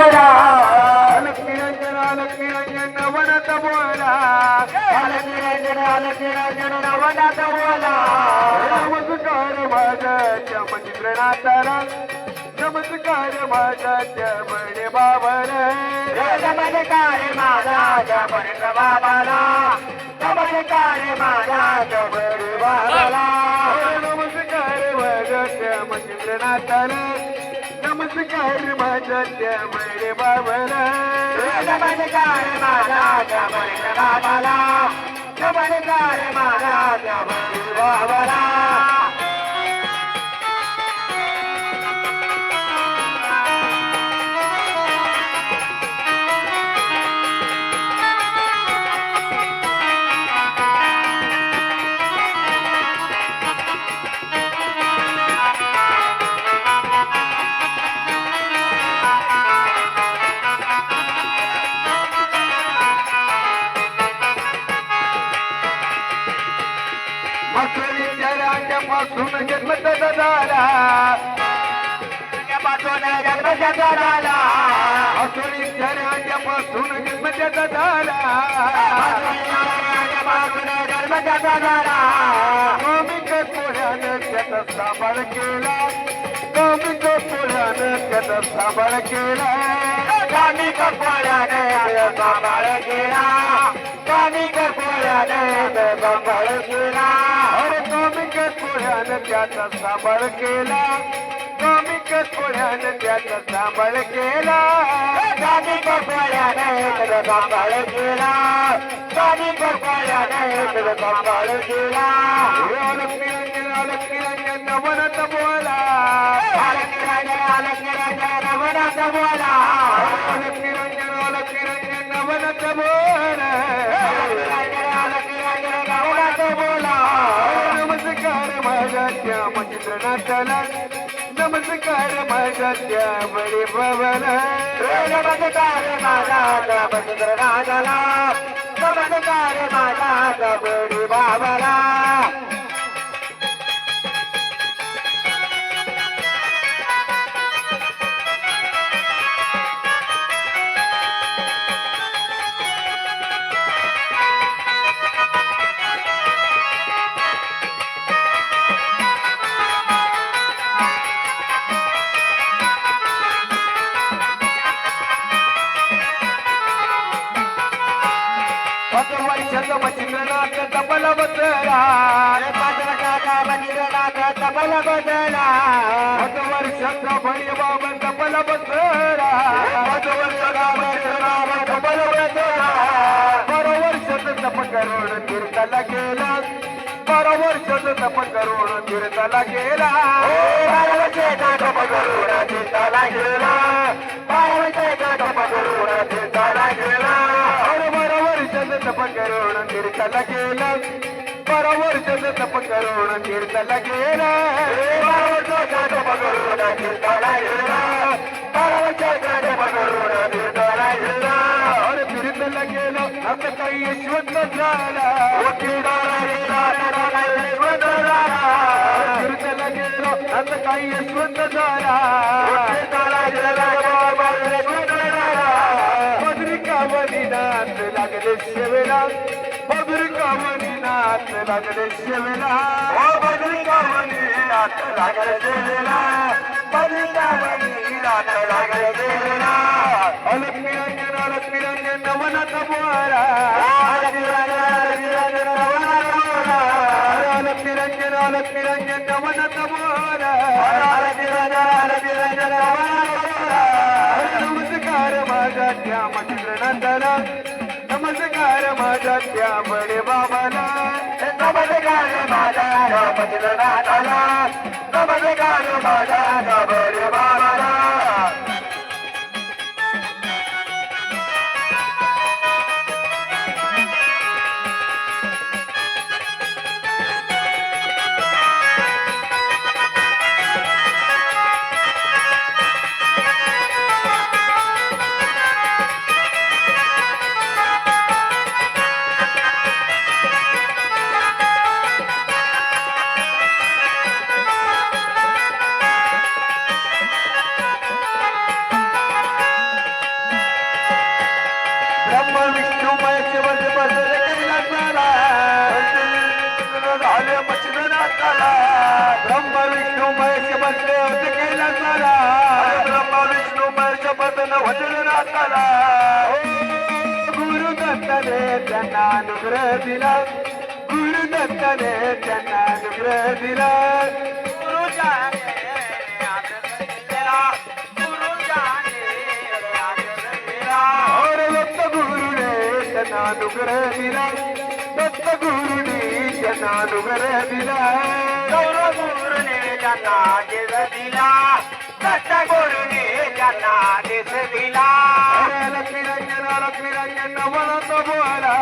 बोला अलग निरंजन नवनाथ बोला अलग निरंजन नवनाथ बोला नमस्कार माझ्या मंत्रनाथाला नमस्कार माझ्या बडे बाबाला नमस्कार माझा जबरक बाबाला नमस्कार माझा जबरी बाबाला नमस्कार माझ्या मंत्रनाथाला नमस्कार माझ्या बडे बाबाला नमस्कार माझा जबरक बाबाला नमस्कार माझा जबरी बाबाला पासून जन्म झाला पासून जन्म झाला असोळी पासून जन्म झाला पासून जन्म झाला कौमिक पोळ्यानं त्याचा सांभाळ केला कौमिक पोळ्यानं त्याचा सांभाळ केला कामिक पोळ्याने सांभाळ केला कामिक पोळ्याने सांभाळ केला अरे कौमिक पोळ्यानं त्याचा सांभाळ केला कौमिक पोळ्यानं त्याचा सांभाळ केला कामिक पोळ्याने सांभाळ केला कामिक पोळ्याने सांभाळ केला अलग निरंजन नवनाथ बोला अलग निरंजन नवनाथ बोला अलग निरंजन नवनाथ बोला नवनाथ बोला नमस्कार माझ्या मंत्रनाथाला नमस्कार माझ्या बडे बाबाला नमस्कार माझा मंत्रनाथाला नमस्कार माझा बडी बाबाला वर्षाचा मंत्रनाथ तबल बसला मंत्रनाथ तबल बदला वर्षाचा भैया बाबा तबल बसला तबल बदला 12 वर्षाचा तप करून तीर्थाला गेला 12 वर्षाचा तप करून तीर्थाला गेला तप करून तीर्थाला गेला तप करून तीर्थाला गेला तप करून तीर्थाला गेला 12 वर्षाचं तप करून तीर्थाला गेला 12 वर्षाचा तप करून तीर्थाला गेला 12 वर्षाचा तप करून तीर्थाला गेला अरे तीर्थाला गेलो आता काही यशवंत झाला तीर्थाला गेलो आता काही यशवंत झाला बद्रिकावनीनाथ लागले शेवेला बद्रिकावनीनाथ लागले शेवेला बद्रिकावनीनाथ लागले शेवेला बद्रिकावनीनाथ लागले शेवेला अलग निरंजन नवनाथ बोला अलग निरंजन नवनाथ बोला अलग निरंजन नवनाथ बोला अलग निरंजन नवनाथ बोला नमस्कार माझ्या मंत्रनाथाला नमस्कार माझ्या बडे बाबाला नमस्कार माझ्या मंत्रनाथाला नमस्कार माझ्या बडे बाबाला विष्णू महेश बस बसले कैलासाला झाले मच्छिंद्रनाथाला ब्रह्मा विष्णू महेश बसले होते कैलासाला ब्रह्मा विष्णू महेश बदन वज्रनाथाला गुरु दत्ताने त्यांना अनुग्रह दिला गुरु दत्ताने त्यांना अनुग्रह दिला और दत्त गुरुने त्यांना अनुग्रह दिला दत्त गुरुने त्यांना अनुग्रह दिला गुरुने ज्यांना देश दिला दत्त गुरुने ज्यांना देश दिला लक्ष्मी रंजन नवनाथ बोला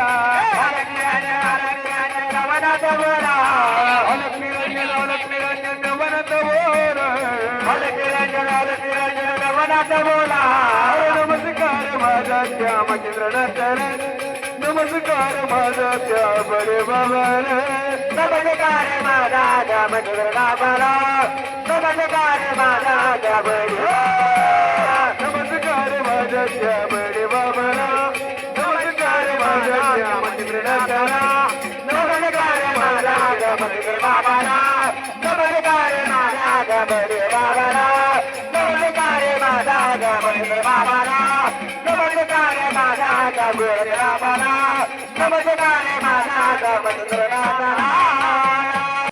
लक्ष्मी रंजन नवनाथ बोला लक्ष्मी रंजन नवनाथ बोला लक्ष्मी रंजन नवनाथ बोला नमस्कार माझा श्यामचंद्रनाथ नमस्कार माझा त्या बडे बाबाला नमस्कार माझा रामचंद्रनाथाला नमस्कार माझा नमस्कार माझा त्या बडे बाबाला नमस्कार माझा श्यामचंद्रनाथाला नमस्कार माझा रामचंद्र बाबाला नमस्कार माझा बडे बाबाला नमस्कार माझा रामचंद्र बाबाला नमस्कार माझा बडे बाबाला नमस्कार माझा रामचंद्रनाथाला